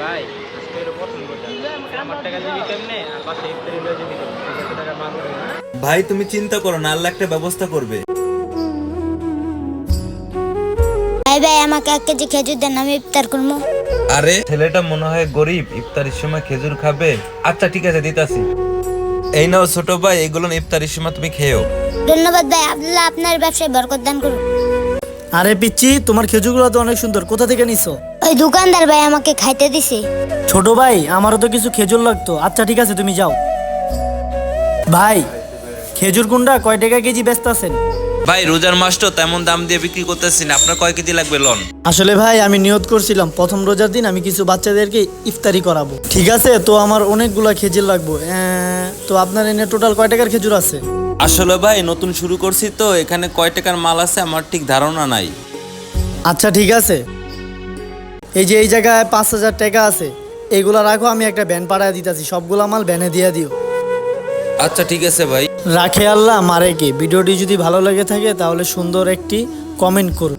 ভাই আজকে এর প্রথম রোজা আমার টাকা দিবি কেমনে আর পাশে ইফতারি লয়ে যাবি কত টাকা মারবো না ভাই তুমি চিন্তা করো না, আল্লাহ একটা ব্যবস্থা করবে। ভাই ভাই আমাকে 1 কেজি খেজুর দেন, আমি ইফতার করবো। আরে ছেলেটা মনে হয় গরিব, ইফতারির সময় খেজুর খাবে। আচ্ছা ঠিক আছে, দিতাছি। এই নাও ছোট ভাই, এগুলো ইফতারির সময় তুমি খেও। ধন্যবাদ ভাই, আল্লাহ আপনার ব্যবসায় বরকত দান করুন। আরে পিচ্চি, তোমার খেজুরগুলো তো অনেক সুন্দর, কোথা থেকে নিছো? ওই দোকানদার ভাই আমাকে খাইতে দিছে। ছোট ভাই, আমারও তো কিছু খেজুর লাগতো। আচ্ছা ঠিক আছে, তুমি যাও। ভাই, খেজুর কোনটা কয় টাকা কেজি বেচতাছেন? ভাই রোজার মাস তো তেমন দাম দিয়ে বিক্রি করতেছি না, আপনার কয় কেজি লাগবে লন? আসলে ভাই আমি নিয়ত করছিলাম প্রথম রোজার দিন আমি কিছু বাচ্চাদেরকে ইফতারি করাবো। ঠিক আছে, তো আমার অনেকগুলা খেজুর লাগবে। তো আপনার এনে টোটাল কয় টাকার খেজুর আছে? আসলে ভাই নতুন শুরু করছি তো, এখানে কয় টাকার মাল আছে আমার ঠিক ধারণা নাই। আচ্ছা ঠিক আছে, এই যে এই জায়গায় 5,000 টাকা আছে, এগুলা রাখো, আমি একটা ভ্যান পাঠায় দিতেছি, সবগুলা মাল ভ্যানে দিয়ে দিও। আচ্ছা ঠিক আছে ভাই। রাখে আল্লাহ মারে কে। ভিডিওটি যদি ভালো লেগে থাকে তাহলে সুন্দর একটি কমেন্ট করুন।